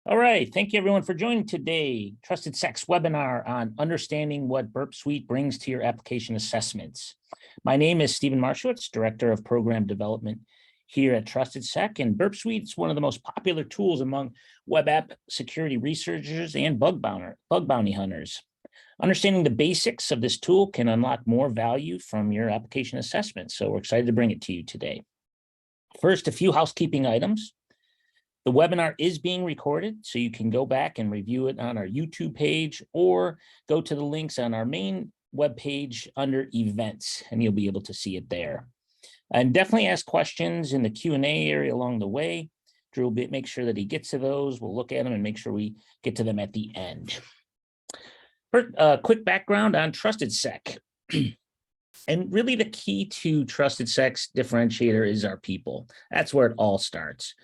All right, thank you everyone for joining today. Trusted Sec's webinar on understanding what Burp Suite brings to your application assessments. My name is Stephen Marshowitz, Director of Program Development here at Trusted Sec, and Burp Suite is one of the most popular tools among web app security researchers and bug bounty hunters. Understanding the basics of this tool can unlock more value from your application assessments, so we're excited to bring it to you today. First, a few housekeeping items. The webinar is being recorded, so you can go back and review it on our YouTube page or go to the links on our main webpage under events, and you'll be able to see it there. And definitely ask questions in the Q&A area along the way. Drew will make sure that he gets to those. We'll look at them and make sure we get to them at the end. First, quick background on Trusted Sec. And really the key to Trusted Sec's differentiator is our people. That's where it all starts.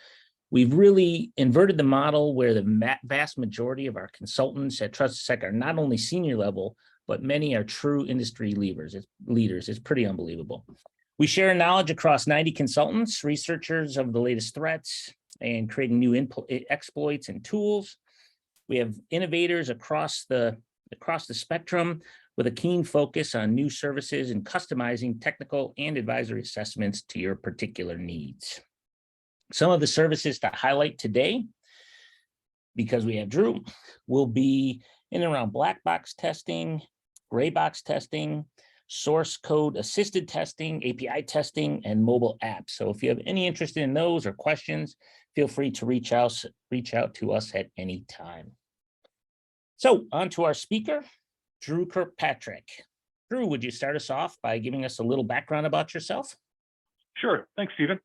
We've really inverted the model where the vast majority of our consultants at Trusted Sec are not only senior level, but many are true industry leaders. It's pretty unbelievable. We share knowledge across 90 consultants, researchers of the latest threats, and creating new exploits and tools. We have innovators across the spectrum with a keen focus on new services and customizing technical and advisory assessments to your particular needs. Some of the services to highlight today, because we have Drew, will be in and around black box testing, gray box testing, source code assisted testing, API testing, and mobile apps. So if you have any interest in those or questions, feel free to reach out to us at any time. So on to our speaker, Drew Kirkpatrick. Drew, would you start us off by giving us a little background about yourself? Sure. Thanks, Stephen.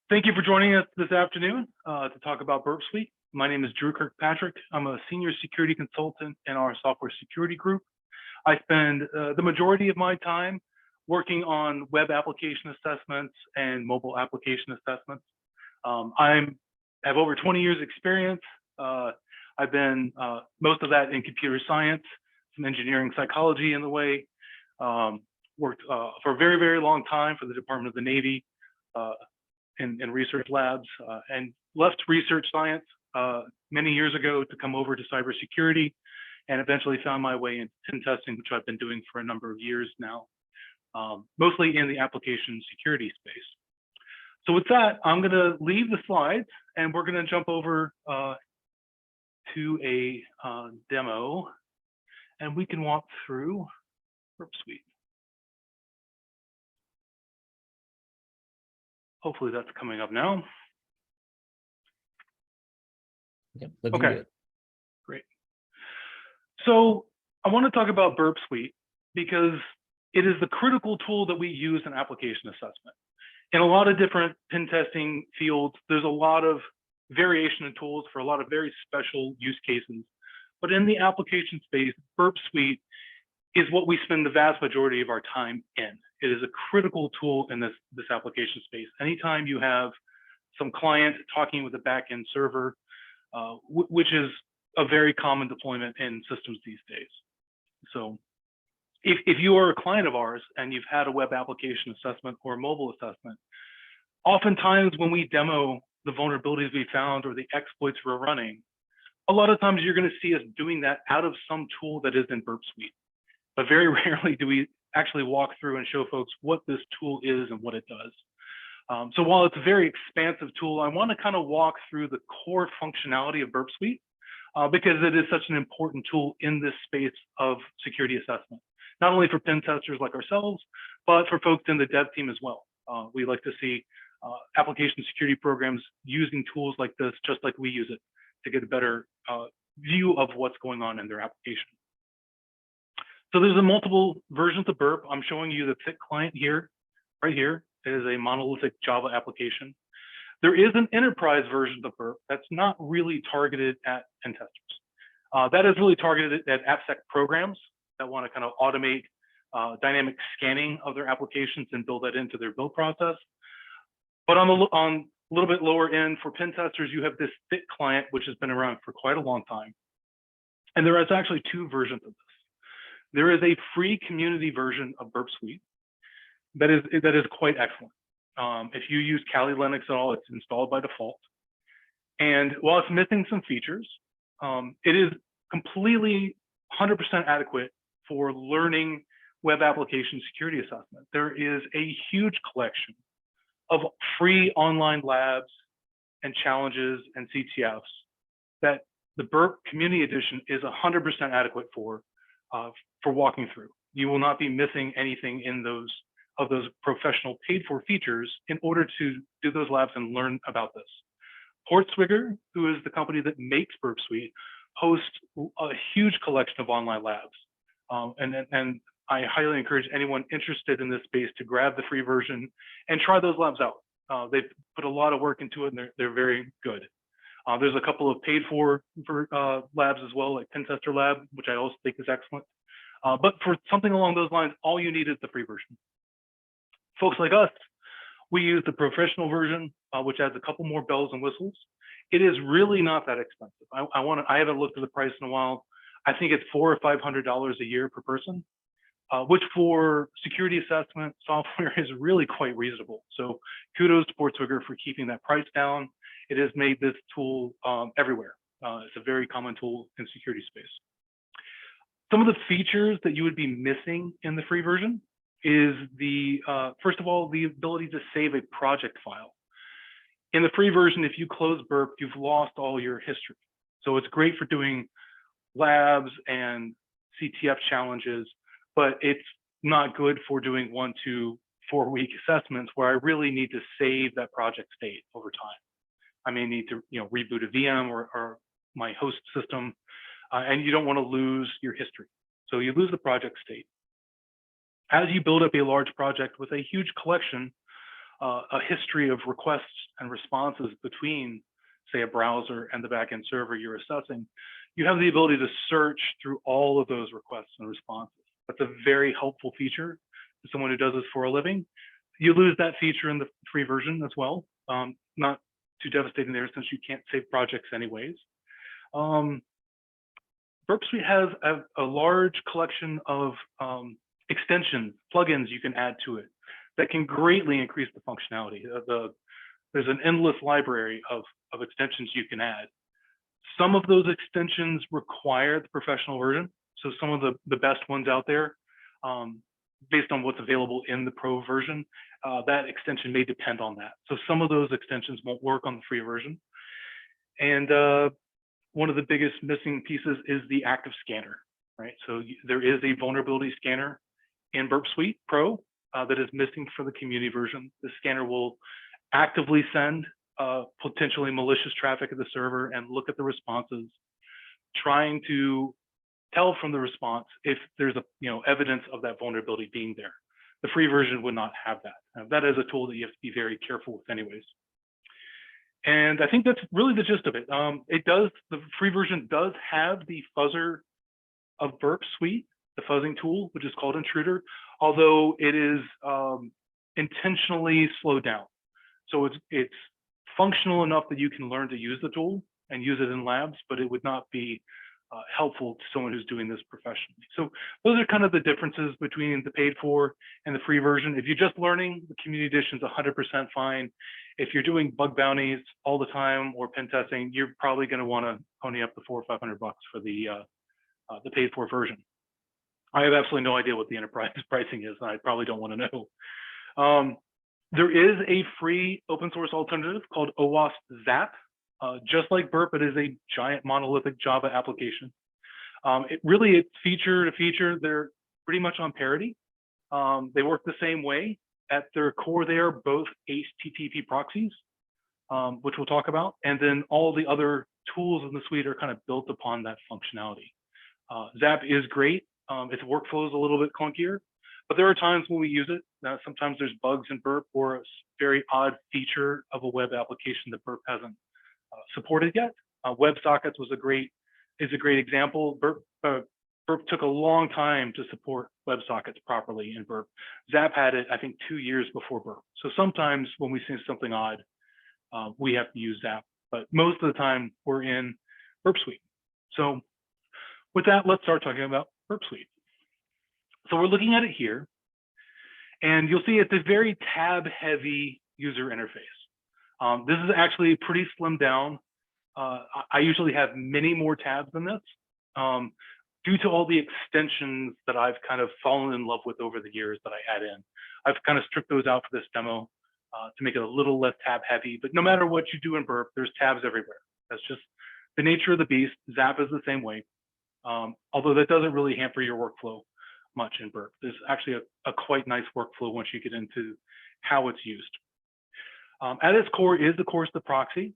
Thank you for joining us this afternoon to talk about Burp Suite. My name is Drew Kirkpatrick. I'm a senior security consultant in our software security group. I spend the majority of my time working on web application assessments and mobile application assessments. I have over 20 years experience. I've been most of that in computer science, some engineering psychology in the way. Worked for a very, very long time for the Department of the Navy in research labs, and left research science many years ago to come over to cybersecurity, and eventually found my way into pen testing, which I've been doing for a number of years now, mostly in the application security space. So with that, I'm going to leave the slides, and we're going to jump over to a demo, and we can walk through Burp Suite. Hopefully that's coming up now. Yep, okay, good. Great. So I want to talk about Burp Suite because it is the critical tool that we use in application assessment. In a lot of different pen testing fields, there's a lot of variation in tools for a lot of very special use cases. But in the application space, Burp Suite is what we spend the vast majority of our time in. It is a critical tool in this application space. Anytime you have some client talking with a backend server, which is a very common deployment in systems these days. So if you are a client of ours and you've had a web application assessment or a mobile assessment, oftentimes when we demo the vulnerabilities we found or the exploits we're running, a lot of times you're going to see us doing that out of some tool that is in Burp Suite. But very rarely do we actually walk through and show folks what this tool is and what it does. So while it's a very expansive tool, I want to kind of walk through the core functionality of Burp Suite because it is such an important tool in this space of security assessment, not only for pen testers like ourselves, but for folks in the dev team as well. We like to see application security programs using tools like this, just like we use it, to get a better view of what's going on in their application. So there's a multiple versions of Burp. I'm showing you the thick client here, right here. It is a monolithic Java application. There is an enterprise version of Burp that's not really targeted at pen testers. That is really targeted at AppSec programs that want to kind of automate dynamic scanning of their applications and build that into their build process. But on a little bit lower end for pen testers, you have this thick client, which has been around for quite a long time. And there is actually two versions of this. There is a free community version of Burp Suite that is quite excellent. If you use Kali Linux at all, it's installed by default. And while it's missing some features, it is completely 100% adequate for learning web application security assessment. There is a huge collection of free online labs and challenges and CTFs that the Burp Community Edition is 100% adequate for walking through. You will not be missing anything in those professional paid for features in order to do those labs and learn about this. Portswigger, who is the company that makes Burp Suite, hosts a huge collection of online labs. And I highly encourage anyone interested in this space to grab the free version and try those labs out. They've put a lot of work into it and they're very good. There's a couple of paid for labs as well, like Pen Tester Lab, which I also think is excellent. But for something along those lines, all you need is the free version. Folks like us, we use the professional version, which adds a couple more bells and whistles. It is really not that expensive. I haven't looked at the price in a while. I think it's $400 or $500 a year per person, which for security assessment software is really quite reasonable. So kudos to Portswigger for keeping that price down. It has made this tool everywhere. It's a very common tool in security space. Some of the features that you would be missing in the free version is first of all, the ability to save a project file. In the free version, if you close Burp, you've lost all your history. So it's great for doing labs and CTF challenges, but it's not good for doing 1 to 4 week assessments where I really need to save that project state over time. I may need to reboot a VM or my host system, and you don't want to lose your history. So you lose the project state. As you build up a large project with a huge collection, a history of requests and responses between, say, a browser and the backend server you're assessing, you have the ability to search through all of those requests and responses. That's a very helpful feature to someone who does this for a living. You lose that feature in the free version as well. Not too devastating there since you can't save projects anyways. Burp Suite has a large collection of extensions, plugins you can add to it that can greatly increase the functionality. There's an endless library of extensions you can add. Some of those extensions require the professional version. So some of the best ones out there, based on what's available in the pro version, that extension may depend on that. So some of those extensions won't work on the free version. And one of the biggest missing pieces is the active scanner, right? So there is a vulnerability scanner in Burp Suite Pro that is missing for the community version. The scanner will actively send potentially malicious traffic at the server and look at the responses, trying to tell from the response if there's evidence of that vulnerability being there. The free version would not have that. That is a tool that you have to be very careful with anyways. And I think that's really the gist of it. The free version does have the fuzzer of Burp Suite, the fuzzing tool, which is called Intruder, although it is intentionally slowed down. So it's functional enough that you can learn to use the tool and use it in labs, but it would not be helpful to someone who's doing this professionally. So those are kind of the differences between the paid for and the free version. If you're just learning, the community edition is 100% fine. If you're doing bug bounties all the time or pen testing, you're probably going to want to pony up the $400 or $500 for the paid for version. I have absolutely no idea what the enterprise pricing is, and I probably don't want to know. There is a free open source alternative called OWASP Zap. Just like Burp, it is a giant monolithic Java application. It's feature to feature. They're pretty much on parity. They work the same way. At their core, they are both HTTP proxies, which we'll talk about. And then all the other tools in the suite are kind of built upon that functionality. Zap is great. Its workflow is a little bit clunkier, but there are times when we use it. Sometimes there's bugs in Burp or a very odd feature of a web application that Burp hasn't supported yet. WebSockets is a great example. Burp took a long time to support WebSockets properly in Burp. Zap had it, I think, 2 years before Burp. So sometimes when we see something odd, we have to use Zap, but most of the time we're in Burp Suite. So with that, let's start talking about Burp Suite. So we're looking at it here, and you'll see it's a very tab-heavy user interface. This is actually pretty slimmed down. I usually have many more tabs than this due to all the extensions that I've kind of fallen in love with over the years that I add in. I've kind of stripped those out for this demo to make it a little less tab heavy, but no matter what you do in Burp, there's tabs everywhere. That's just the nature of the beast. Zap is the same way, although that doesn't really hamper your workflow much in Burp. There's actually a quite nice workflow once you get into how it's used. At its core is, of course, the proxy.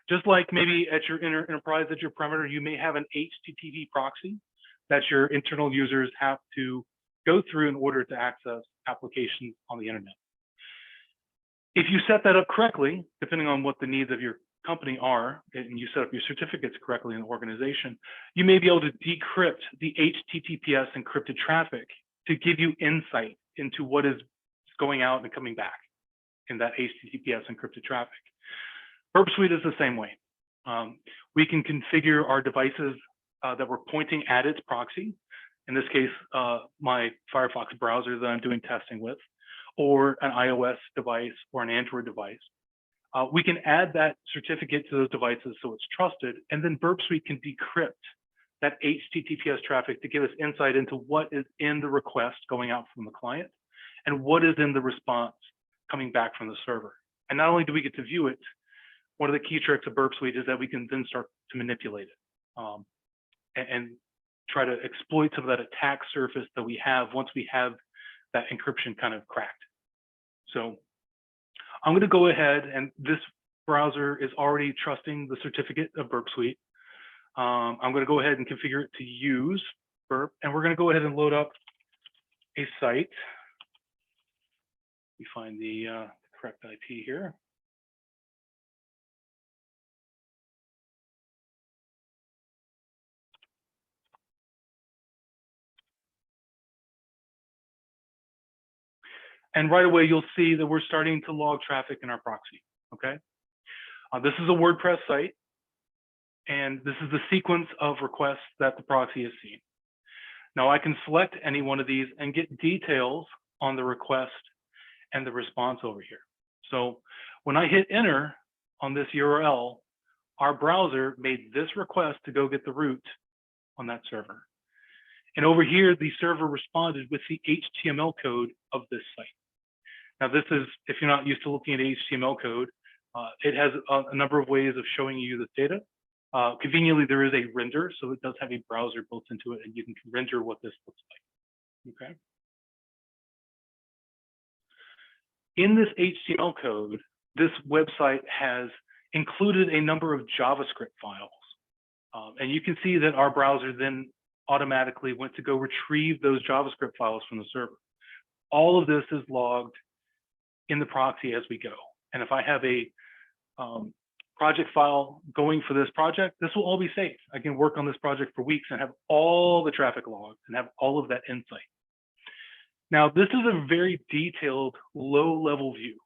Just like maybe at your enterprise, at your perimeter, you may have an HTTP proxy that your internal users have to go through in order to access applications on the internet. If you set that up correctly, depending on what the needs of your company are, and you set up your certificates correctly in the organization, you may be able to decrypt the HTTPS encrypted traffic to give you insight into what is going out and coming back in that HTTPS encrypted traffic. Burp Suite is the same way. We can configure our devices that we're pointing at its proxy. In this case, my Firefox browser that I'm doing testing with, or an iOS device or an Android device. We can add that certificate to those devices so it's trusted, and then Burp Suite can decrypt that HTTPS traffic to give us insight into what is in the request going out from the client and what is in the response coming back from the server. And not only do we get to view it, one of the key tricks of Burp Suite is that we can then start to manipulate it and try to exploit some of that attack surface that we have once we have that encryption kind of cracked. So I'm going to go ahead, and this browser is already trusting the certificate of Burp Suite. I'm going to go ahead and configure it to use Burp, and we're going to go ahead and load up a site. We find the correct IP here. And right away, you'll see that we're starting to log traffic in our proxy, okay? This is a WordPress site, and this is the sequence of requests that the proxy has seen. Now I can select any one of these and get details on the request and the response over here. So when I hit enter on this URL, our browser made this request to go get the root on that server. And over here, the server responded with the HTML code of this site. Now, this is, if you're not used to looking at HTML code, it has a number of ways of showing you the data. Conveniently, there is a render, so it does have a browser built into it, and you can render what this looks like, okay? In this HTML code, this website has included a number of JavaScript files. And you can see that our browser then automatically went to go retrieve those JavaScript files from the server. All of this is logged in the proxy as we go. And if I have a project file going for this project, this will all be safe. I can work on this project for weeks and have all the traffic logs and have all of that insight. Now, this is a very detailed, low-level view.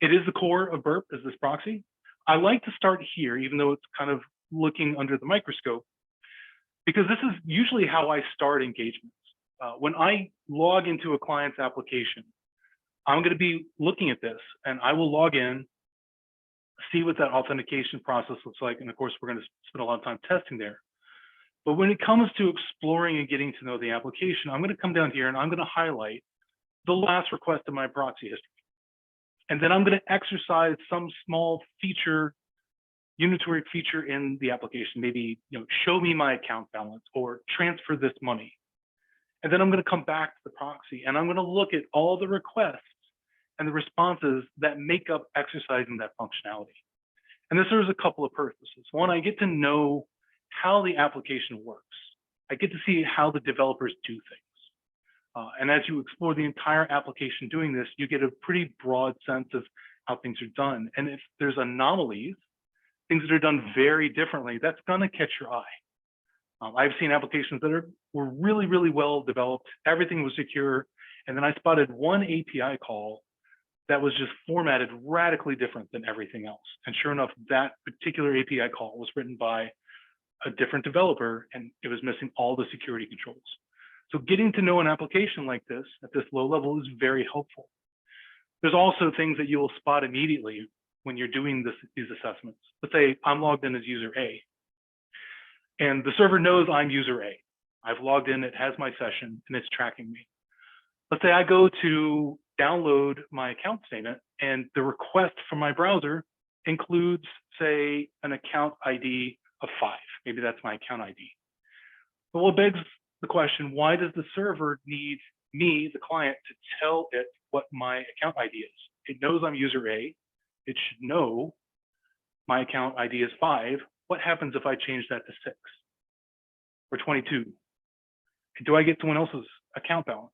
It is the core of Burp, is this proxy. I like to start here, even though it's kind of looking under the microscope, because this is usually how I start engagements. When I log into a client's application, I'm going to be looking at this, and I will log in, see what that authentication process looks like, and of course, we're going to spend a lot of time testing there. But when it comes to exploring and getting to know the application, I'm going to come down here and I'm going to highlight the last request in my proxy history. And then I'm going to exercise some small feature, unitary feature in the application, maybe show me my account balance or transfer this money. And then I'm going to come back to the proxy and I'm going to look at all the requests and the responses that make up exercising that functionality. And this serves a couple of purposes. One, I get to know how the application works. I get to see how the developers do things. And as you explore the entire application doing this, you get a pretty broad sense of how things are done. And if there's anomalies, things that are done very differently, that's gonna catch your eye. I've seen applications that were really, really well developed. Everything was secure. And then I spotted one API call that was just formatted radically different than everything else. And sure enough, that particular API call was written by a different developer and it was missing all the security controls. So getting to know an application like this at this low level is very helpful. There's also things that you will spot immediately when you're doing these assessments. Let's say I'm logged in as user A, and the server knows I'm user A. I've logged in, it has my session, and it's tracking me. Let's say I go to download my account statement, and the request from my browser includes, say, an account ID of 5. Maybe that's my account ID. Well, it begs the question, why does the server need me, the client, to tell it what my account ID is? It knows I'm user A. It should know my account ID is 5. What happens if I change that to 6 or 22? Do I get someone else's account balance?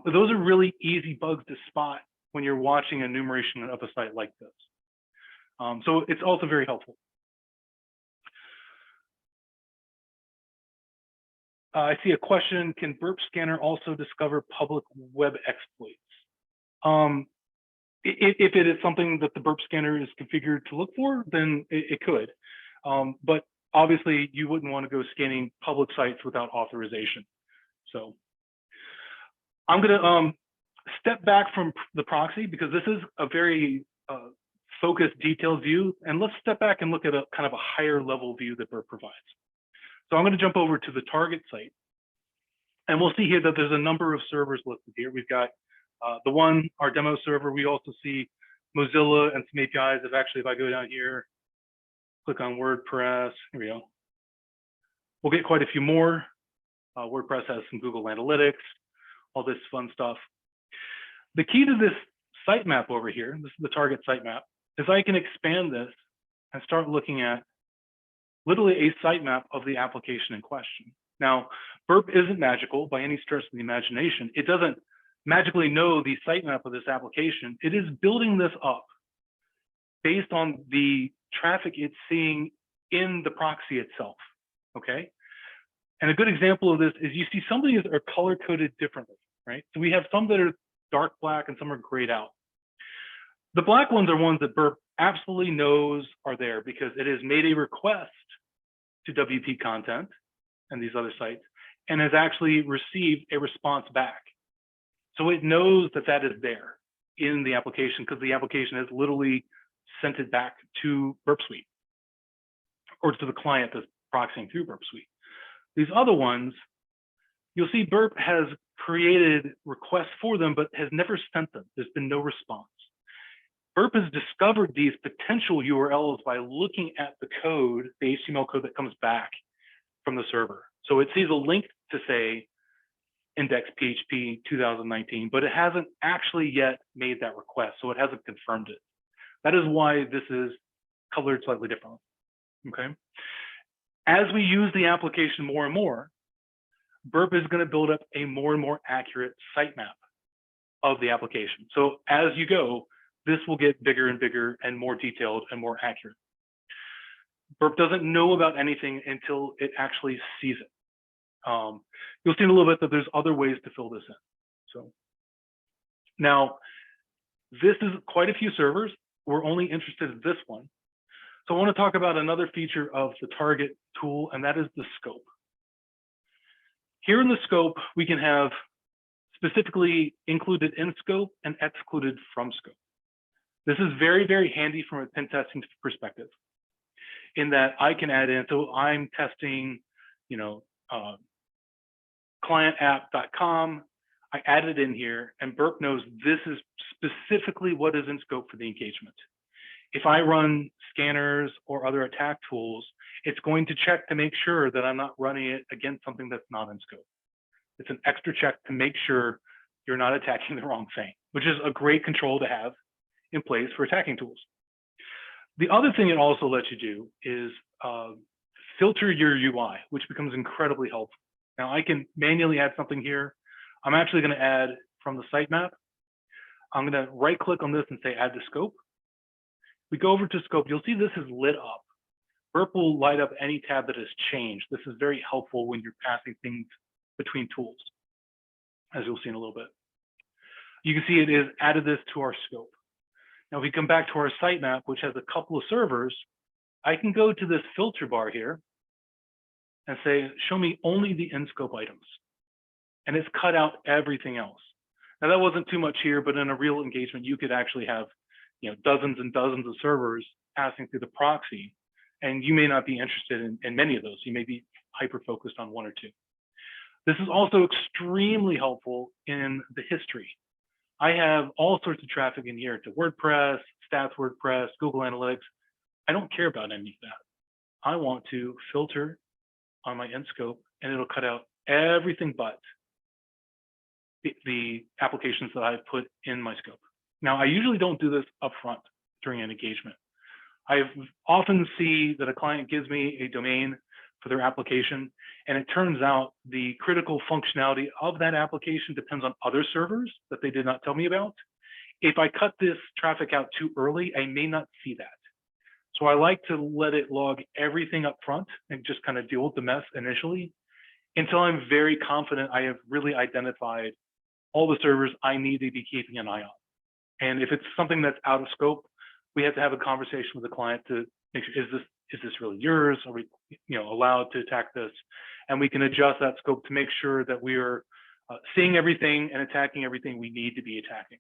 Those are really easy bugs to spot when you're watching enumeration of a site like this. So it's also very helpful. I see a question, can Burp Scanner also discover public web exploits? If it is something that the Burp Scanner is configured to look for, then it could. But obviously, you wouldn't want to go scanning public sites without authorization. So I'm going to step back from the proxy because this is a very focused, detailed view. And let's step back and look at a kind of a higher level view that Burp provides. So I'm going to jump over to the target site. And we'll see here that there's a number of servers listed here. We've got the one, our demo server. We also see Mozilla and some APIs. If I go down here, click on WordPress, here we go. We'll get quite a few more. WordPress has some Google Analytics, all this fun stuff. The key to this sitemap over here, this is the target sitemap, is I can expand this and start looking at literally a sitemap of the application in question. Now, Burp isn't magical by any stretch of the imagination. It doesn't magically know the sitemap of this application. It is building this up based on the traffic it's seeing in the proxy itself, okay? And a good example of this is you see some of these are color-coded differently, right? So we have some that are dark black and some are grayed out. The black ones are ones that Burp absolutely knows are there because it has made a request to WP content and these other sites and has actually received a response back. So it knows that that is there in the application because the application has literally sent it back to Burp Suite or to the client that's proxying through Burp Suite. These other ones, you'll see Burp has created requests for them, but has never sent them. There's been no response. Burp has discovered these potential URLs by looking at the code, the HTML code that comes back from the server. So it sees a link to say index PHP 2019, but it hasn't actually yet made that request. So it hasn't confirmed it. That is why this is colored slightly differently, okay? As we use the application more and more, Burp is going to build up a more and more accurate sitemap of the application. So as you go, this will get bigger and bigger and more detailed and more accurate. Burp doesn't know about anything until it actually sees it. You'll see in a little bit that there's other ways to fill this in. So now, this is quite a few servers. We're only interested in this one. So I want to talk about another feature of the target tool, and that is the scope. Here in the scope, we can have specifically included in scope and excluded from scope. This is very, very handy from a pen testing perspective in that I can add in, so I'm testing, clientapp.com. I added in here and Burp knows this is specifically what is in scope for the engagement. If I run scanners or other attack tools, it's going to check to make sure that I'm not running it against something that's not in scope. It's an extra check to make sure you're not attacking the wrong thing, which is a great control to have in place for attacking tools. The other thing it also lets you do is filter your UI, which becomes incredibly helpful. Now I can manually add something here. I'm actually going to add from the sitemap. I'm going to right click on this and say add to scope. We go over to scope, you'll see this is lit up. Burp will light up any tab that has changed. This is very helpful when you're passing things between tools, as you'll see in a little bit. You can see it is added this to our scope. Now, if we come back to our sitemap, which has a couple of servers, I can go to this filter bar here and say, show me only the in-scope items. And it's cut out everything else. Now, that wasn't too much here, but in a real engagement, you could actually have, dozens and dozens of servers passing through the proxy, and you may not be interested in many of those. You may be hyper-focused on one or two. This is also extremely helpful in the history. I have all sorts of traffic in here to WordPress, Stats WordPress, Google Analytics. I don't care about any of that. I want to filter on my end scope, and it'll cut out everything but the applications that I've put in my scope. Now, I usually don't do this upfront during an engagement. I often see that a client gives me a domain for their application, and it turns out the critical functionality of that application depends on other servers that they did not tell me about. If I cut this traffic out too early, I may not see that. So I like to let it log everything up front and just kind of deal with the mess initially until I'm very confident I have really identified all the servers I need to be keeping an eye on. And if it's something that's out of scope, we have to have a conversation with the client to make sure, is this really yours? Are we allowed to attack this? And we can adjust that scope to make sure that we are seeing everything and attacking everything we need to be attacking.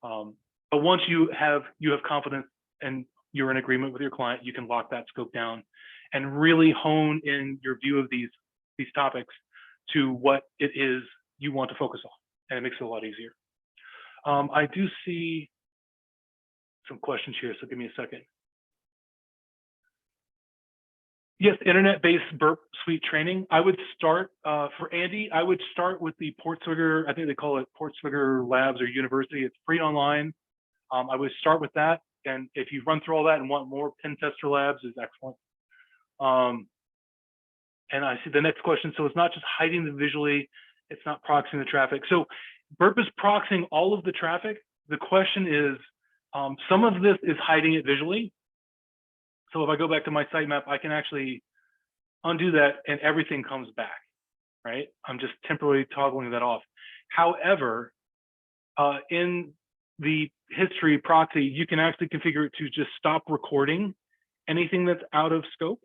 But once you have confidence and you're in agreement with your client, you can lock that scope down and really hone in your view of these topics to what it is you want to focus on, and it makes it a lot easier. I do see some questions here, so give me a second. Yes, internet-based Burp Suite training. I would start, for Andy, I would start with the Portswigger, I think they call it Portswigger Labs or University. It's free online. I would start with that. And if you run through all that and want more pen tester labs, is excellent. And I see the next question. So it's not just hiding the visually, it's not proxying the traffic. So Burp is proxying all of the traffic. The question is, some of this is hiding it visually. So if I go back to my sitemap, I can actually undo that and everything comes back, right? I'm just temporarily toggling that off. However, in the history proxy, you can actually configure it to just stop recording anything that's out of scope.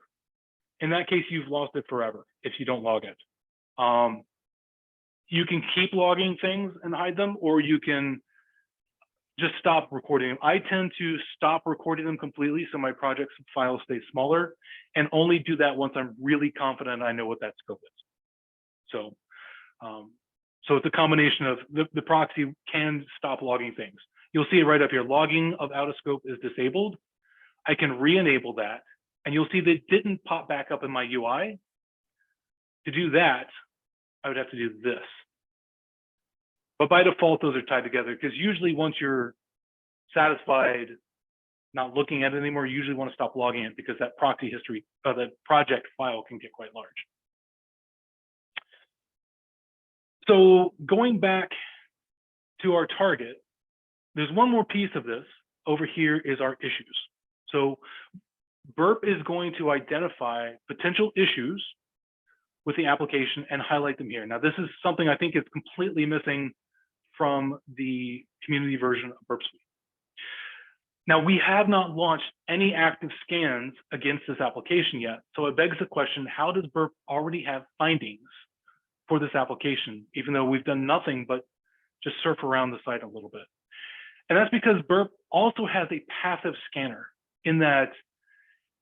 In that case, you've lost it forever if you don't log it. You can keep logging things and hide them, or you can just stop recording them. I tend to stop recording them completely so my project file stays smaller, and only do that once I'm really confident I know what that scope is. So, so it's a combination of the proxy can stop logging things. You'll see it right up here. Logging of out of scope is disabled. I can re-enable that, and you'll see that it didn't pop back up in my UI. To do that, I would have to do this. But by default, those are tied together, because usually once you're satisfied not looking at it anymore, you usually want to stop logging it, because that proxy history, the project file can get quite large. So going back to our target, there's one more piece of this. Over here is our issues. So Burp is going to identify potential issues with the application and highlight them here. Now, this is something I think is completely missing from the community version of Burp Suite. Now, we have not launched any active scans against this application yet. So it begs the question, how does Burp already have findings for this application, even though we've done nothing but just surf around the site a little bit? And that's because Burp also has a passive scanner, in that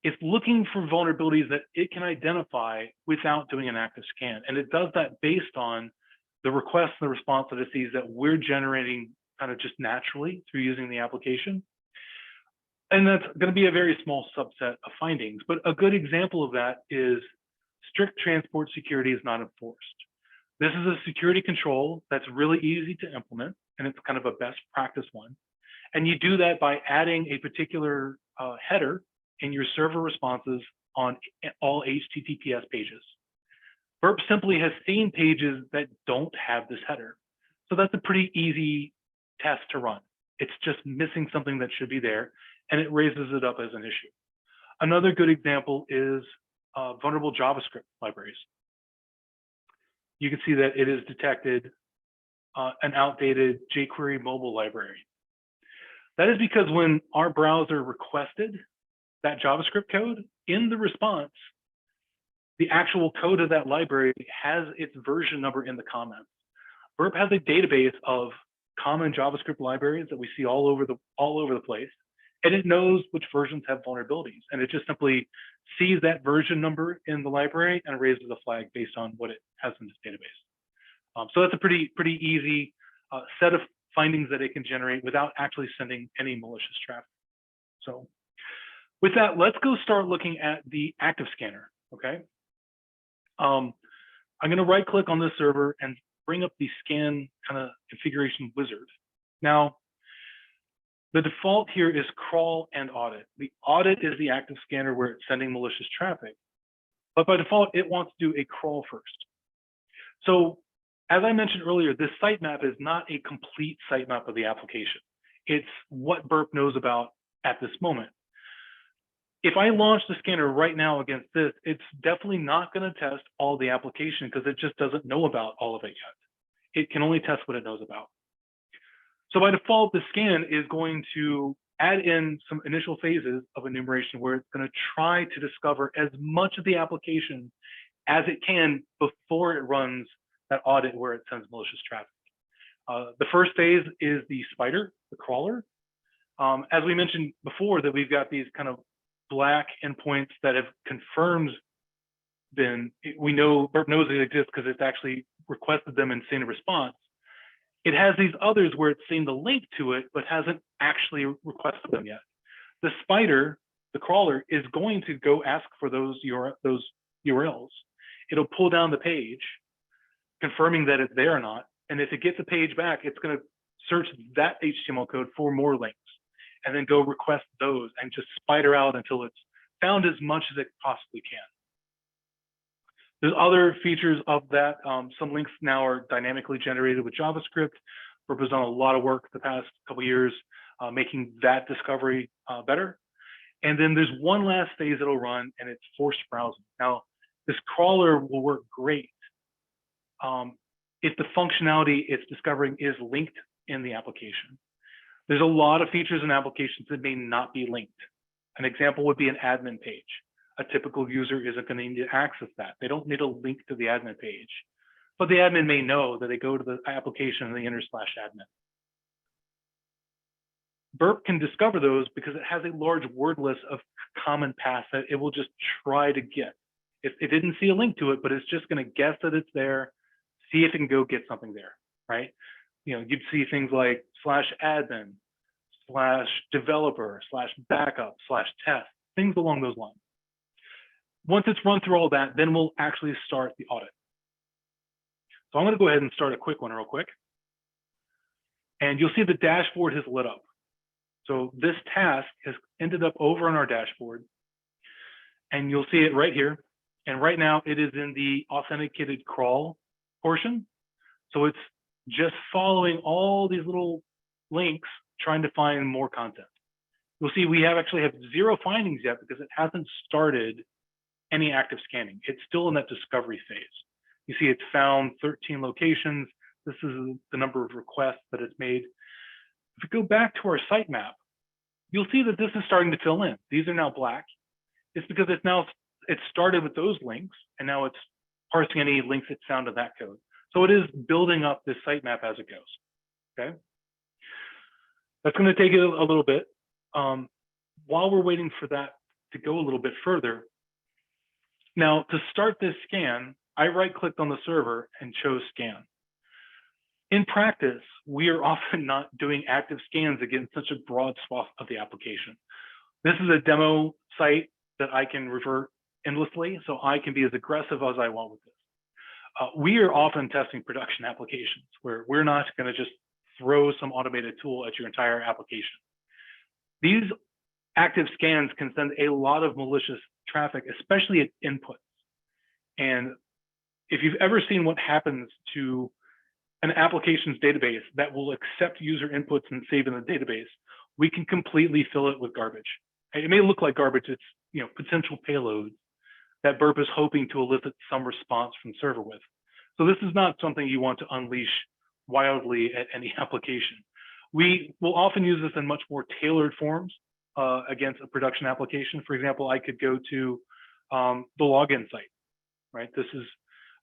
it's looking for vulnerabilities that it can identify without doing an active scan. And it does that based on the requests and the response that it sees that we're generating kind of just naturally through using the application. And that's going to be a very small subset of findings. But a good example of that is strict transport security is not enforced. This is a security control that's really easy to implement, and it's kind of a best practice one. And you do that by adding a particular header in your server responses on all HTTPS pages. Burp simply has seen pages that don't have this header. So that's a pretty easy test to run. It's just missing something that should be there, and it raises it up as an issue. Another good example is vulnerable JavaScript libraries. You can see that it has detected an outdated jQuery mobile library. That is because when our browser requested that JavaScript code, in the response, the actual code of that library has its version number in the comments. Burp has a database of common JavaScript libraries that we see all over the place, and it knows which versions have vulnerabilities, and it just simply sees that version number in the library and raises a flag based on what it has in its database. So that's a pretty easy set of findings that it can generate without actually sending any malicious traffic. So with that, let's go start looking at the active scanner. Okay. I'm going to right click on this server and bring up the scan kind of configuration wizard. Now, the default here is crawl and audit. The audit is the active scanner where it's sending malicious traffic, but by default, it wants to do a crawl first. So as I mentioned earlier, this sitemap is not a complete sitemap of the application. It's what Burp knows about at this moment. If I launch the scanner right now against this, it's definitely not going to test all the application because it just doesn't know about all of it yet. It can only test what it knows about. So by default, the scan is going to add in some initial phases of enumeration where it's going to try to discover as much of the application as it can before it runs that audit where it sends malicious traffic. The first phase is the spider, the crawler. As we mentioned before, that we've got these kind of black endpoints that have confirmed we know Burp knows they exist because it's actually requested them and seen a response. It has these others where it's seen the link to it, but hasn't actually requested them yet. The spider, the crawler, is going to go ask for those URLs. It'll pull down the page, confirming that it's there or not. And if it gets a page back, it's going to search that HTML code for more links and then go request those and just spider out until it's found as much as it possibly can. There's other features of that. Some links now are dynamically generated with JavaScript. Burp has done a lot of work the past couple of years making that discovery better. And then there's one last phase it'll run, and it's forced browsing. Now, this crawler will work great if the functionality it's discovering is linked in the application. There's a lot of features in applications that may not be linked. An example would be an admin page. A typical user isn't going to need to access that. They don't need a link to the admin page, but the admin may know that they go to the application and they enter /admin. Burp can discover those because it has a large word list of common paths that it will just try to get. It didn't see a link to it, but it's just going to guess that it's there, see if it can go get something there, right? You know, you'd see things like /admin, /developer, /backup, /test, things along those lines. Once it's run through all that, then we'll actually start the audit. So I'm going to go ahead and start a quick one real quick. And you'll see the dashboard has lit up. So this task has ended up over on our dashboard. And you'll see it right here. And right now it is in the authenticated crawl portion. So it's just following all these little links, trying to find more content. You'll see we actually have 0 findings yet because it hasn't started any active scanning. It's still in that discovery phase. You see it's found 13 locations. This is the number of requests that it's made. If we go back to our sitemap, you'll see that this is starting to fill in. These are now black. It's because it started with those links, and now it's parsing any links it found in that code. So it is building up this sitemap as it goes, okay? That's going to take it a little bit. While we're waiting for that to go a little bit further, now to start this scan, I right-clicked on the server and chose scan. In practice, we are often not doing active scans against such a broad swath of the application. This is a demo site that I can revert endlessly, so I can be as aggressive as I want with this. We are often testing production applications where we're not going to just throw some automated tool at your entire application. These active scans can send a lot of malicious traffic, especially at inputs. And if you've ever seen what happens to an application's database that will accept user inputs and save in the database, we can completely fill it with garbage. It may look like garbage, it's potential payloads that Burp is hoping to elicit some response from the server with. So this is not something you want to unleash wildly at any application. We will often use this in much more tailored forms against a production application. For example, I could go to the login site, right?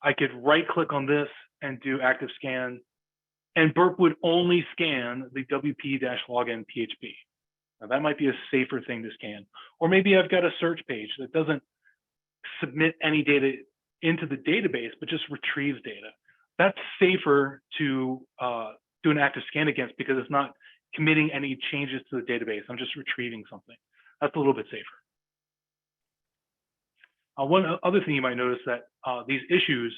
I could right click on this and do active scan and Burp would only scan the WP-login PHP. Now that might be a safer thing to scan. Or maybe I've got a search page that doesn't submit any data into the database, but just retrieves data. That's safer to do an active scan against because it's not committing any changes to the database. I'm just retrieving something. That's a little bit safer. One other thing you might notice that these issues,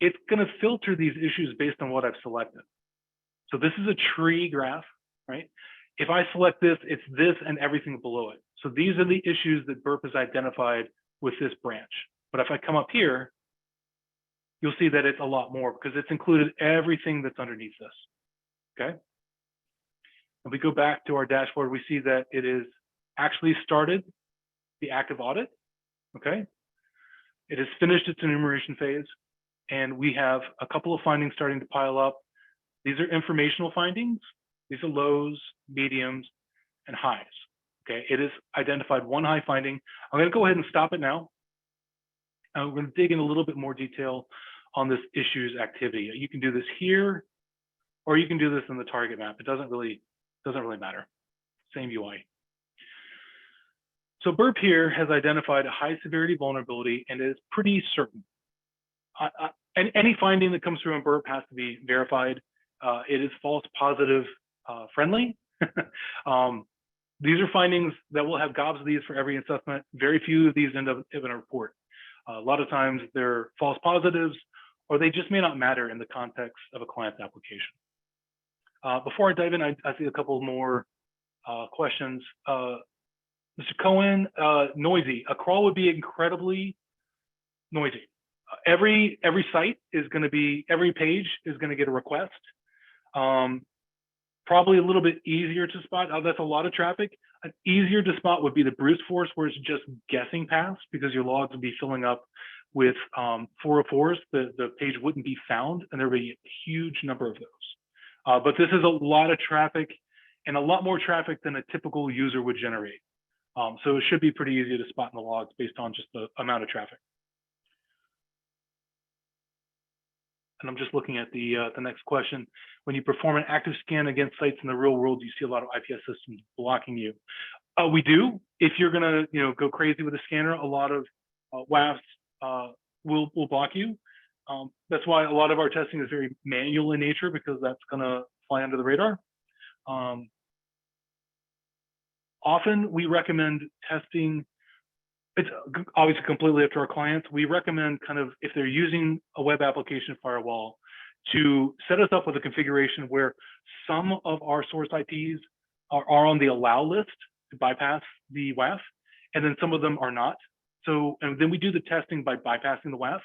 it's going to filter these issues based on what I've selected. So this is a tree graph, right? If I select this, it's this and everything below it. So these are the issues that Burp has identified with this branch. But if I come up here, you'll see that it's a lot more because it's included everything that's underneath this, okay? If we go back to our dashboard, we see that it is actually started the active audit, okay? It has finished its enumeration phase, and we have a couple of findings starting to pile up. These are informational findings. These are lows, mediums, and highs, okay? It has identified one high finding. I'm gonna go ahead and stop it now. We're gonna dig in a little bit more detail on this issues activity. You can do this here, or you can do this in the target map. It doesn't really matter. Same UI. So Burp here has identified a high severity vulnerability and is pretty certain. And any finding that comes through in Burp has to be verified. It is false positive friendly. These are findings that will have gobs of these for every assessment. Very few of these end up in a report. A lot of times they're false positives, or they just may not matter in the context of a client's application. Before I dive in, I see a couple more questions. Mr. Cohen, noisy. A crawl would be incredibly noisy. Every site is going to be, every page is going to get a request. Probably a little bit easier to spot. That's a lot of traffic. An easier to spot would be the brute force, where it's just guessing paths because your logs would be filling up with 404s. The page wouldn't be found, and there would be a huge number of those. But this is a lot of traffic and a lot more traffic than a typical user would generate. So it should be pretty easy to spot in the logs based on just the amount of traffic. And I'm just looking at the next question. When you perform an active scan against sites in the real world, do you see a lot of IPS systems blocking you? We do. If you're gonna go crazy with a scanner, a lot of WAFs will block you. That's why a lot of our testing is very manual in nature, because that's gonna fly under the radar. Often we recommend testing. It's obviously completely up to our clients. We recommend kind of, if they're using a web application firewall, to set us up with a configuration where some of our source IPs are on the allow list to bypass the WAF, and then some of them are not. So, and then we do the testing by bypassing the WAF.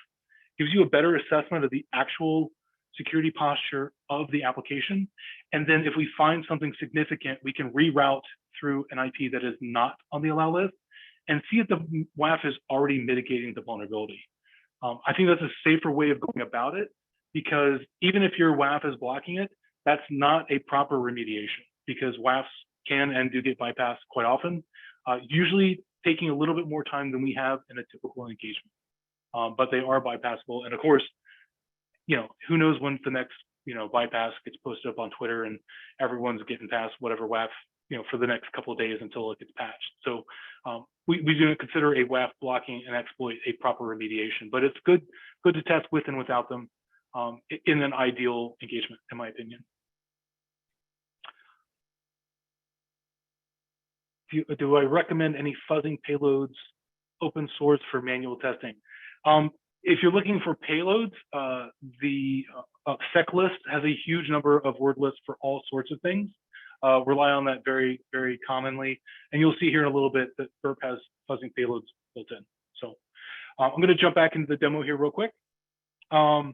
Gives you a better assessment of the actual security posture of the application. And then if we find something significant, we can reroute through an IP that is not on the allow list and see if the WAF is already mitigating the vulnerability. I think that's a safer way of going about it, because even if your WAF is blocking it, that's not a proper remediation, because WAFs can and do get bypassed quite often, usually taking a little bit more time than we have in a typical engagement. But they are bypassable. And of course, who knows when the next bypass gets posted up on Twitter and everyone's getting past whatever WAF for the next couple of days until it gets patched. So we do consider a WAF blocking an exploit a proper remediation, but it's good to test with and without them in an ideal engagement, in my opinion. Do I recommend any fuzzing payloads open source for manual testing? If you're looking for payloads, the sec list has a huge number of word lists for all sorts of things. Rely on that very, very commonly. And you'll see here in a little bit that Burp has fuzzing payloads built in. So I'm going to jump back into the demo here real quick. So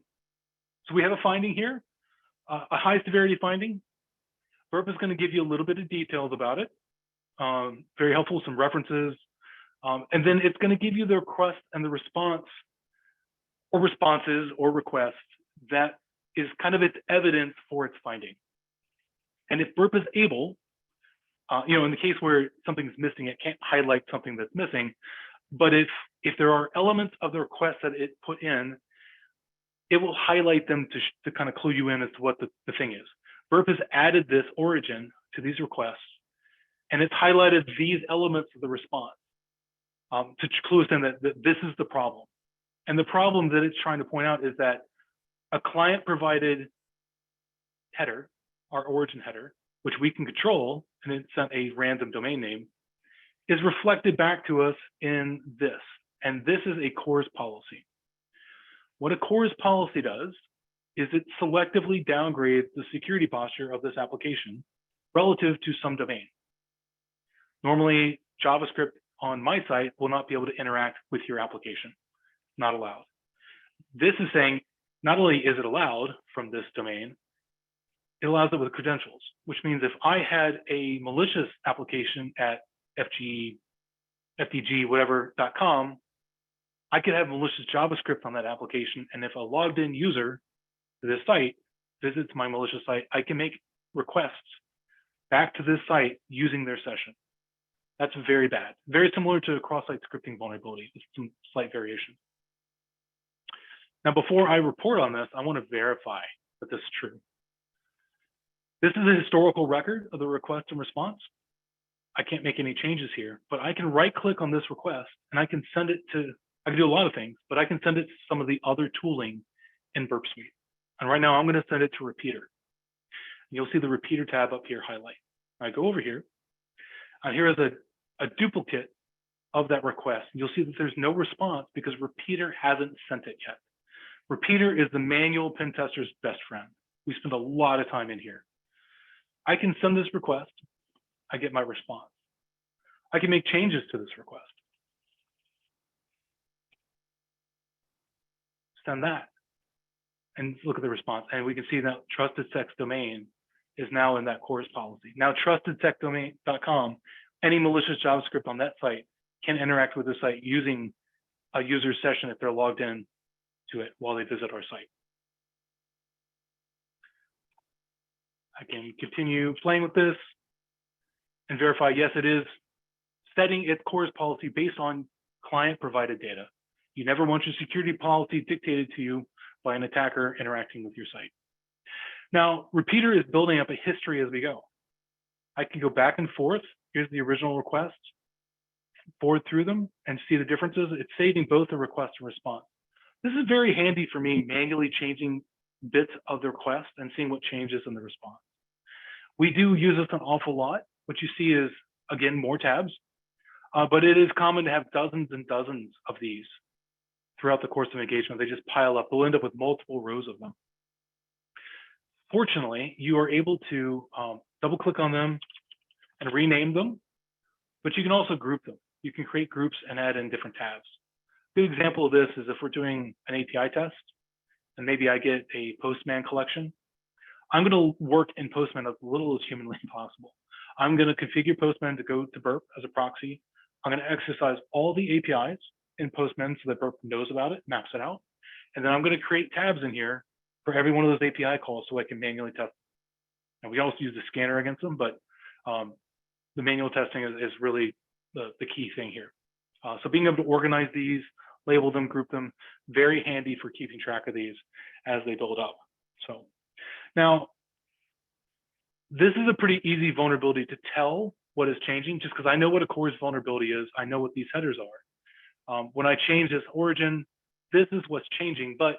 we have a finding here, a high severity finding. Burp is going to give you a little bit of details about it. Very helpful, some references. And then it's going to give you the request and the response, or responses or requests that is kind of its evidence for its finding. And if Burp is able, in the case where something's missing, it can't highlight something that's missing. But if there are elements of the request that it put in it will highlight them to kind of clue you in as to what the thing is. Burp has added this origin to these requests, and it's highlighted these elements of the response to clue us in that this is the problem. And the problem that it's trying to point out is that a client provided header, our origin header, which we can control, and it sent a random domain name, is reflected back to us in this. And this is a CORS policy. What a CORS policy does is it selectively downgrades the security posture of this application relative to some domain. Normally, JavaScript on my site will not be able to interact with your application, not allowed. This is saying, not only is it allowed from this domain, it allows it with credentials, which means if I had a malicious application at FTG, whatever.com, I could have malicious JavaScript on that application. And if a logged in user to this site visits my malicious site, I can make requests back to this site using their session. That's very bad. Very similar to cross-site scripting vulnerability with some slight variation. Now, before I report on this, I want to verify that this is true. This is a historical record of the request and response. I can't make any changes here, but I can right click on this request and I can send it to, I can do a lot of things, but I can send it to some of the other tooling in Burp Suite. And right now I'm going to send it to Repeater. You'll see the Repeater tab up here highlight. I go over here, and here is a duplicate of that request. You'll see that there's no response because Repeater hasn't sent it yet. Repeater is the manual pen tester's best friend. We spend a lot of time in here. I can send this request. I get my response. I can make changes to this request. Send that and look at the response. And we can see that trusted sex domain is now in that CORS policy. Now trustedsecdomain.com, any malicious JavaScript on that site can interact with the site using a user session if they're logged in to it while they visit our site. I can continue playing with this and verify, yes, it is setting its CORS policy based on client provided data. You never want your security policy dictated to you by an attacker interacting with your site. Now, Repeater is building up a history as we go. I can go back and forth. Here's the original request, forward through them and see the differences. It's saving both the request and response. This is very handy for me, manually changing bits of the request and seeing what changes in the response. We do use this an awful lot. What you see is, again, more tabs, but it is common to have dozens and dozens of these throughout the course of engagement. They just pile up. We'll end up with multiple rows of them. Fortunately, you are able to double click on them and rename them, but you can also group them. You can create groups and add in different tabs. A good example of this is if we're doing an API test, and maybe I get a Postman collection. I'm going to work in Postman as little as humanly possible. I'm going to configure Postman to go to Burp as a proxy. I'm going to exercise all the APIs in Postman so that Burp knows about it, maps it out. And then I'm going to create tabs in here for every one of those API calls so I can manually test them. And we also use the scanner against them, but the manual testing is really the key thing here. So being able to organize these, label them, group them, very handy for keeping track of these as they build up. So now, this is a pretty easy vulnerability to tell what is changing, just because I know what a CORS vulnerability is. I know what these headers are. When I change this origin, this is what's changing, but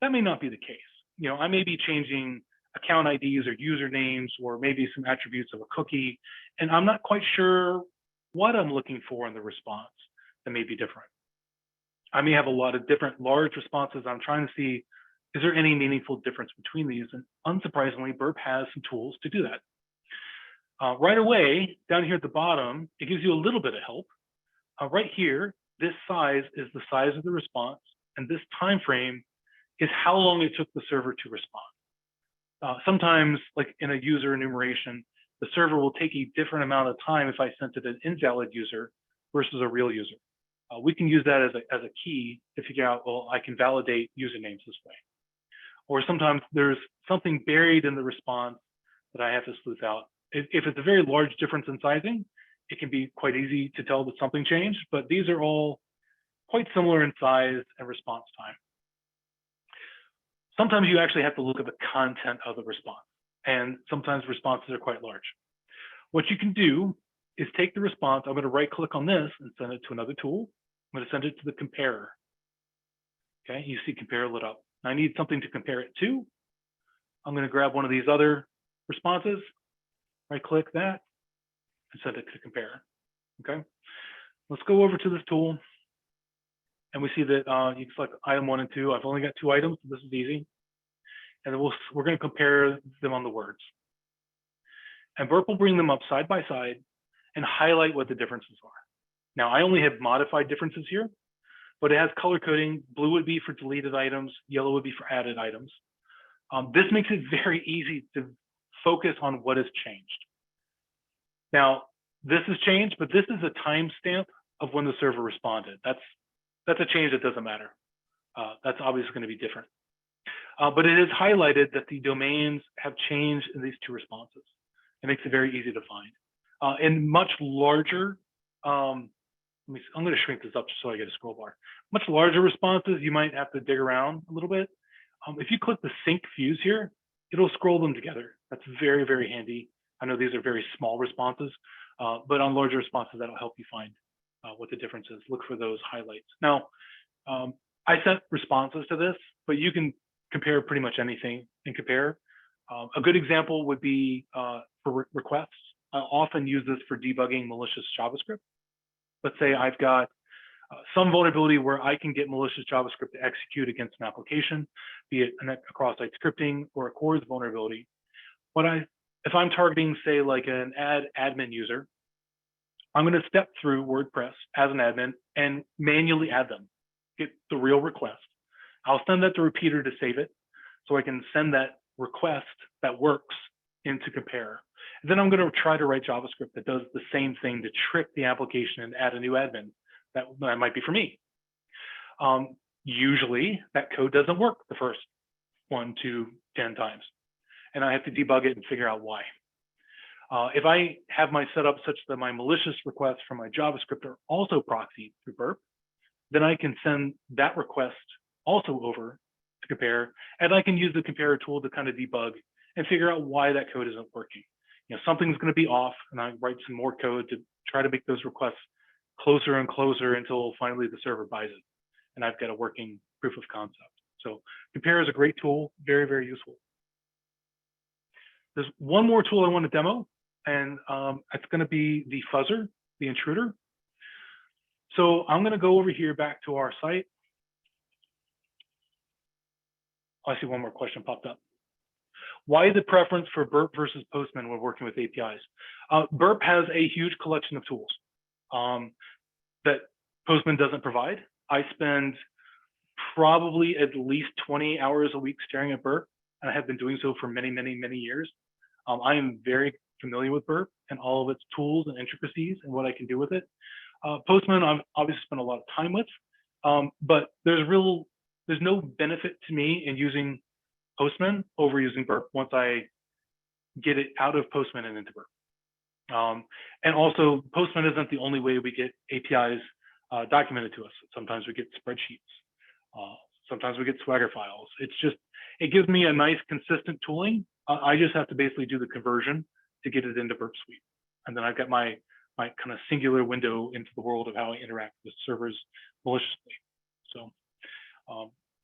that may not be the case. You know, I may be changing account IDs or usernames, or maybe some attributes of a cookie, and I'm not quite sure what I'm looking for in the response that may be different. I may have a lot of different large responses. I'm trying to see, is there any meaningful difference between these? And unsurprisingly, Burp has some tools to do that. Right away, down here at the bottom, it gives you a little bit of help. Right here, this size is the size of the response, and this time frame is how long it took the server to respond. Sometimes, like in a user enumeration, the server will take a different amount of time if I sent it an invalid user versus a real user. We can use that as a key to figure out, well, I can validate usernames this way. Or sometimes there's something buried in the response that I have to sleuth out. If it's a very large difference in sizing, it can be quite easy to tell that something changed, but these are all quite similar in size and response time. sometimes you actually have to look at the content of the response, and sometimes responses are quite large. What you can do is take the response. I'm going to right click on this and send it to another tool. I'm going to send it to the comparer. Okay, you see compare lit up. I need something to compare it to. I'm going to grab one of these other responses, right click that, and send it to compare. Okay, let's go over to this tool. And we see that you can select item 1 and 2. I've only got 2 items, so this is easy. And then we're going to compare them on the words. And Burp will bring them up side by side and highlight what the differences are. Now, I only have modified differences here, but it has color coding. Blue would be for deleted items, yellow would be for added items. This makes it very easy to focus on what has changed. Now, this has changed, but this is a timestamp of when the server responded. That's a change that doesn't matter. That's obviously going to be different. But it is highlighted that the domains have changed in these 2 responses. It makes it very easy to find. In much larger, I'm going to shrink this up so I get a scroll bar. Much larger responses, you might have to dig around a little bit. If you click the sync fuse here, it'll scroll them together. That's very, very handy. I know these are very small responses, but on larger responses, that'll help you find what the difference is. Look for those highlights. Now, I sent responses to this, but you can compare pretty much anything in compare. A good example would be for requests. I often use this for debugging malicious JavaScript. Let's say I've got some vulnerability where I can get malicious JavaScript to execute against an application, be it a cross-site scripting or a CORS vulnerability. If I'm targeting, say, like an admin user, I'm going to step through WordPress as an admin and manually add them, get the real request. I'll send that to Repeater to save it, so I can send that request that works into compare. And then I'm going to try to write JavaScript that does the same thing to trick the application and add a new admin. That might be for me. Usually that code doesn't work the first 1 to 10 times, and I have to debug it and figure out why. If I have my setup such that my malicious requests from my JavaScript are also proxied through Burp, then I can send that request also over to compare, and I can use the compare tool to kind of debug and figure out why that code isn't working. Something's going to be off, and I write some more code to try to make those requests closer and closer until finally the server buys it, and I've got a working proof of concept. So compare is a great tool, very, very useful. There's one more tool I want to demo, and it's going to be the fuzzer, the intruder. So I'm going to go over here back to our site. Oh, I see one more question popped up. Why the preference for Burp versus Postman when working with APIs? Burp has a huge collection of tools that Postman doesn't provide. I spend probably at least 20 hours a week staring at Burp, and I have been doing so for many, many, many years. I am very familiar with Burp and all of its tools and intricacies and what I can do with it. Postman, I've obviously spent a lot of time with, but there's no benefit to me in using Postman over using Burp once I get it out of Postman and into Burp. And also, Postman isn't the only way we get APIs documented to us. Sometimes we get spreadsheets. Sometimes we get Swagger files. It gives me a nice, consistent tooling. I just have to basically do the conversion to get it into Burp Suite. And then I've got my kind of singular window into the world of how I interact with servers maliciously. So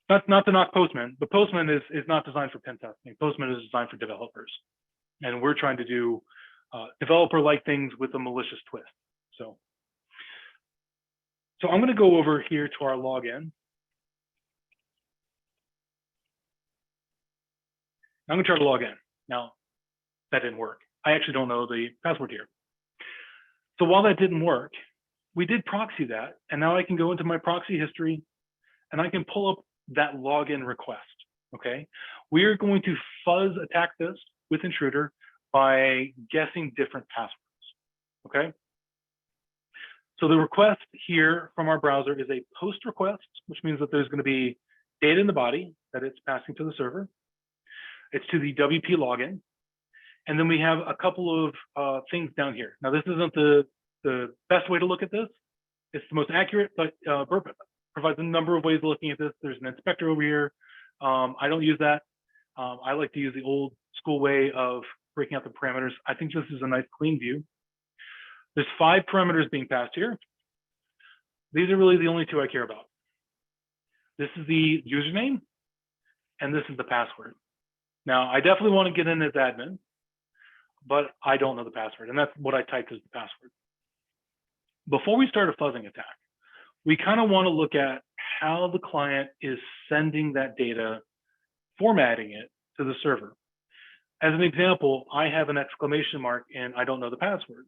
not to knock Postman, but Postman is not designed for pen testing. Postman is designed for developers. And we're trying to do developer-like things with a malicious twist. So I'm going to go over here to our login. I'm going to try to log in. Now, that didn't work. I actually don't know the password here. So while that didn't work, we did proxy that. And now I can go into my proxy history and I can pull up that login request. Okay. We are going to fuzz attack this with Intruder by guessing different passwords. Okay. So the request here from our browser is a post request, which means that there's going to be data in the body that it's passing to the server. It's to the WP login. And then we have a couple of things down here. Now, this isn't the best way to look at this. It's the most accurate, but Burp provides a number of ways of looking at this. There's an inspector over here. I don't use that. I like to use the old school way of breaking out the parameters. I think this is a nice clean view. There's 5 parameters being passed here. These are really the only 2 I care about. This is the username, and this is the password. Now, I definitely want to get in as admin, but I don't know the password, and that's what I typed as the password. Before we start a fuzzing attack, we kind of want to look at how the client is sending that data, formatting it to the server. As an example, I have an exclamation mark and I don't know the password.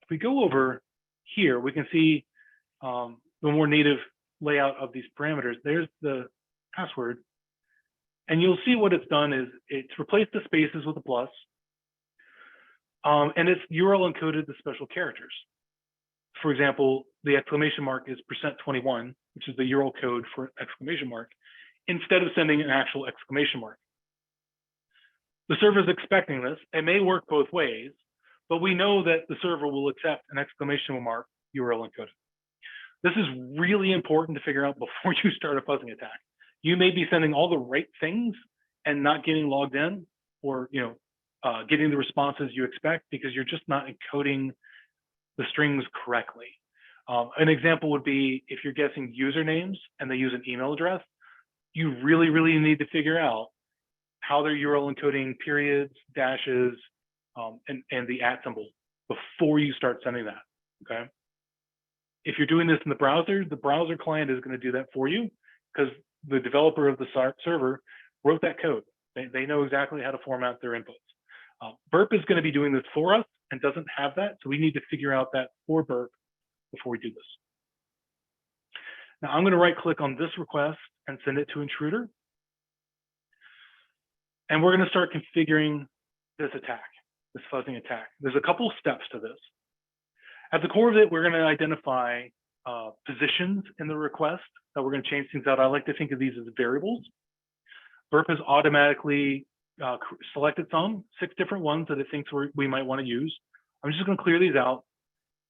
If we go over here, we can see the more native layout of these parameters. There's the password. And you'll see what it's done is it's replaced the spaces with a plus. And it's URL encoded the special characters. For example, the exclamation mark is %21, which is the URL code for exclamation mark, instead of sending an actual exclamation mark. The server is expecting this. It may work both ways, but we know that the server will accept an exclamation mark URL encoded. This is really important to figure out before you start a fuzzing attack. You may be sending all the right things and not getting logged in, or getting the responses you expect because you're just not encoding the strings correctly. An example would be if you're guessing usernames and they use an email address, you really, really need to figure out how they're URL encoding periods, dashes, and the @ symbol before you start sending that, okay? If you're doing this in the browser client is going to do that for you because the developer of the server wrote that code. They know exactly how to format their inputs. Burp is going to be doing this for us and doesn't have that, so we need to figure out that for Burp before we do this. Now I'm going to right-click on this request and send it to Intruder. And we're going to start configuring this attack, this fuzzing attack. There's a couple steps to this. At the core of it, we're going to identify positions in the request that we're going to change things out. I like to think of these as variables. Burp has automatically selected 6 different ones that it thinks we might want to use. I'm just going to clear these out.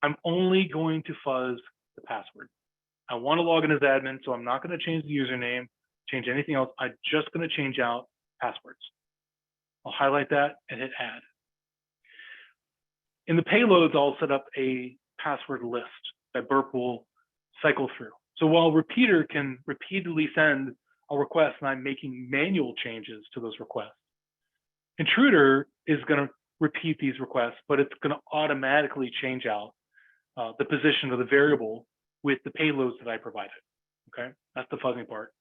I'm only going to fuzz the password. I want to log in as admin, so I'm not going to change the username, change anything else. I'm just going to change out passwords. I'll highlight that and hit add. In the payloads, I'll set up a password list that Burp will cycle through. So while Repeater can repeatedly send a request and I'm making manual changes to those requests, Intruder is going to repeat these requests, but it's going to automatically change out the position of the variable with the payloads that I provided. Okay, that's the fuzzing part.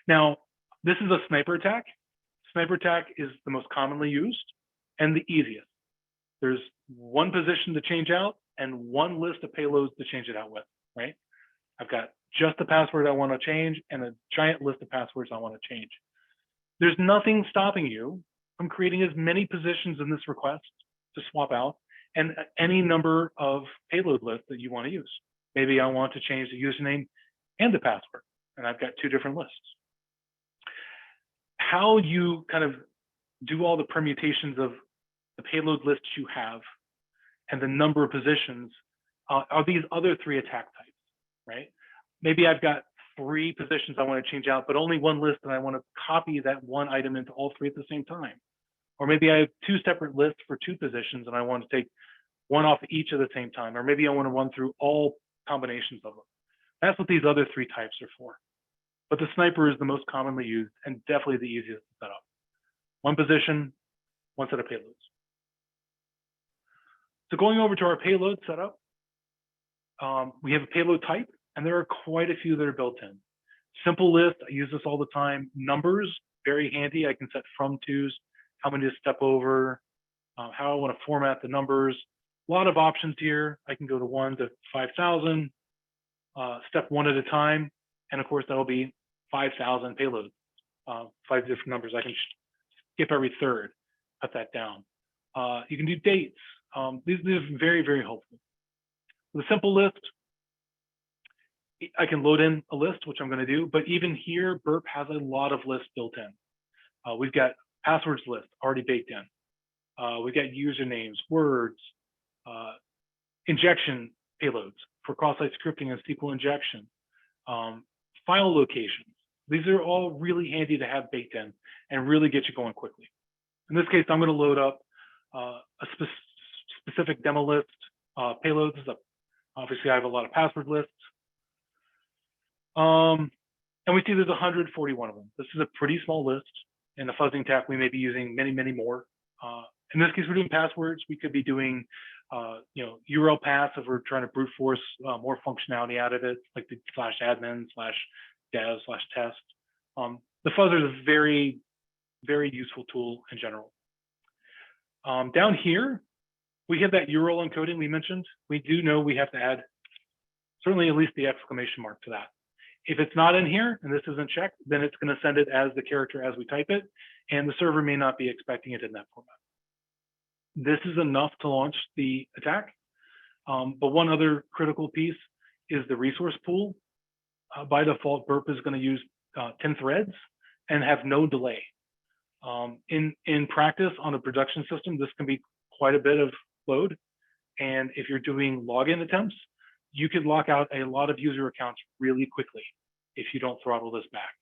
Now, this is a sniper attack. Sniper attack is the most commonly used and the easiest. There's one position to change out and one list of payloads to change it out with, right? I've got just the password I want to change and a giant list of passwords I want to change. There's nothing stopping you from creating as many positions in this request to swap out and any number of payload lists that you want to use. Maybe I want to change the username and the password, and I've got 2 different lists. How you kind of do all the permutations of the payload lists you have and the number of positions are these other 3 attack types, right? Maybe I've got 3 positions I want to change out, but only one list and I want to copy that one item into all 3 at the same time. Or maybe I have 2 separate lists for 2 positions and I want to take one off each at the same time. Or maybe I want to run through all combinations of them. That's what these other 3 types are for. But the sniper is the most commonly used and definitely the easiest to set up. One position, one set of payloads. So going over to our payload setup, we have a payload type, and there are quite a few that are built in. Simple list, I use this all the time. Numbers, very handy. I can set from tos, how many to step over, how I want to format the numbers. A lot of options here. I can go to 1 to 5,000, step 1 at a time. And of course, that'll be 5,000 payloads, 5 different numbers. I can skip every third, cut that down. You can do dates. These are very, very helpful. The simple list, I can load in a list, which I'm going to do. But even here, Burp has a lot of lists built in. We've got passwords list already baked in. We've got usernames, words, injection payloads for cross-site scripting and SQL injection, file locations. These are all really handy to have baked in and really get you going quickly. In this case, I'm going to load up a specific demo list. Payloads. Obviously, I have a lot of password lists. And we see there's 141 of them. This is a pretty small list. In the fuzzing attack, we may be using many, many more. In this case, we're doing passwords. We could be doing, URL paths if we're trying to brute force more functionality out of it, like the /admin, /dev, /test. The fuzzer is a very, very useful tool in general. Down here, we have that URL encoding we mentioned. We do know we have to add certainly at least the exclamation mark to that. If it's not in here and this isn't checked, then it's going to send it as the character as we type it, and the server may not be expecting it in that format. This is enough to launch the attack. But one other critical piece is the resource pool. By default, Burp is going to use 10 threads and have no delay. In practice on a production system, this can be quite a bit of load. And if you're doing login attempts, you could lock out a lot of user accounts really quickly if you don't throttle this back.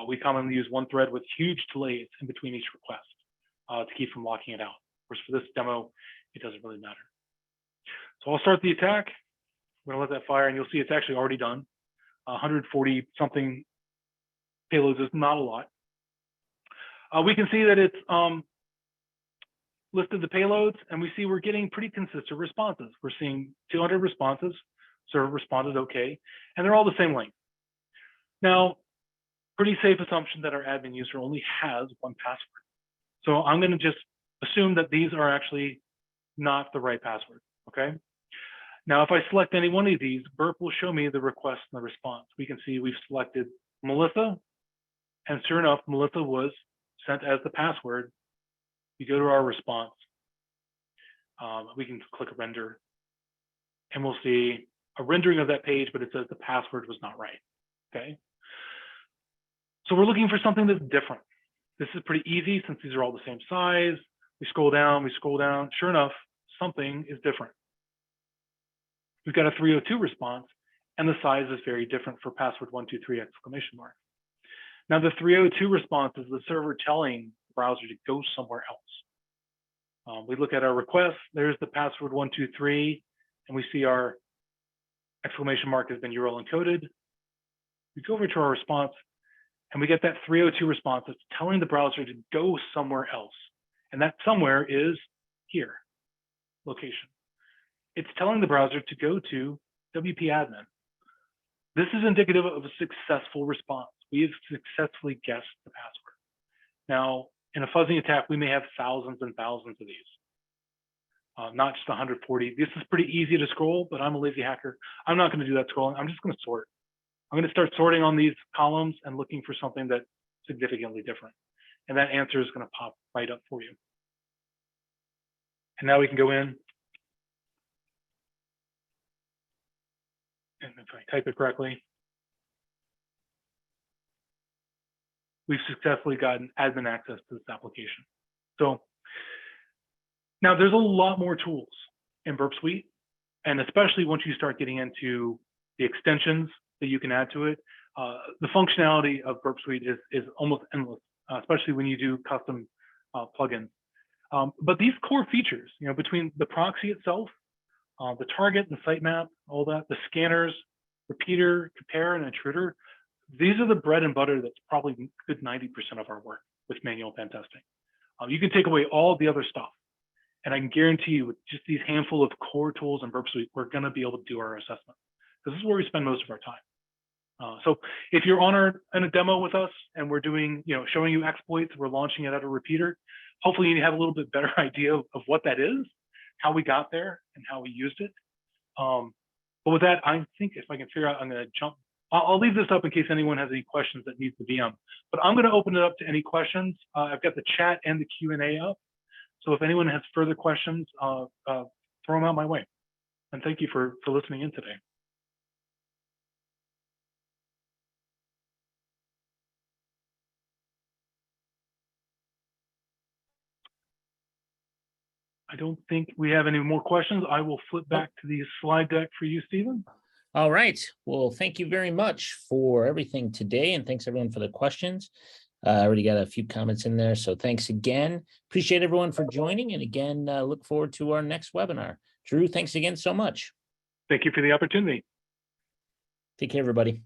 We commonly use one thread with huge delays in between each request to keep from locking it out. Of course, for this demo, it doesn't really matter. So I'll start the attack. I'm gonna let that fire, and you'll see it's actually already done. 140 something payloads is not a lot. We can see that it's listed the payloads, and we see we're getting pretty consistent responses. We're seeing 200 responses. Server responded okay, and they're all the same length. Now, pretty safe assumption that our admin user only has one password. So I'm going to just assume that these are actually not the right password, okay? Now, if I select any one of these, Burp will show me the request and the response. We can see we've selected Melissa, and sure enough, Melissa was sent as the password. We go to our response. We can click render, and we'll see a rendering of that page, but it says the password was not right, okay? So we're looking for something that's different. This is pretty easy since these are all the same size. We scroll down, sure enough, something is different. We've got a 302 response, and the size is very different for password 123 exclamation mark. Now the 302 response is the server telling the browser to go somewhere else. We look at our request, there's the password 123, and we see our exclamation mark has been URL encoded. We go over to our response, and we get that 302 response that's telling the browser to go somewhere else. And that somewhere is here, location. It's telling the browser to go to wp-admin. This is indicative of a successful response. We have successfully guessed the password. Now, in a fuzzing attack, we may have thousands and thousands of these. Not just 140. This is pretty easy to scroll, but I'm a lazy hacker. I'm not going to do that scrolling. I'm just going to sort. I'm going to start sorting on these columns and looking for something that's significantly different. And that answer is going to pop right up for you. And now we can go in. And if I type it correctly, we've successfully gotten admin access to this application. So now there's a lot more tools in Burp Suite, and especially once you start getting into the extensions that you can add to it, the functionality of Burp Suite is almost endless, especially when you do custom plugins. But these core features, between the proxy itself, the target, the sitemap, all that, the scanners, repeater, compare, and intruder, these are the bread and butter that's probably a good 90% of our work with manual pen testing. You can take away all the other stuff, and I can guarantee you with just these handful of core tools in Burp Suite, we're going to be able to do our assessment. This is where we spend most of our time. So if you're in a demo with us and we're doing, showing you exploits, we're launching it at a repeater, hopefully you have a little bit better idea of what that is, how we got there, and how we used it. But with that, I think if I can figure out, I'm going to jump. I'll leave this up in case anyone has any questions that needs the VM. But I'm going to open it up to any questions. I've got the chat and the Q&A up. So if anyone has further questions, throw them out my way. And thank you for listening in today. I don't think we have any more questions. I will flip back to the slide deck for you, Stephen. All right. Well, thank you very much for everything today, and thanks everyone for the questions. I already got a few comments in there, so thanks again. Appreciate everyone for joining, and again, look forward to our next webinar. Drew, thanks again so much. Thank you for the opportunity. Take care, everybody.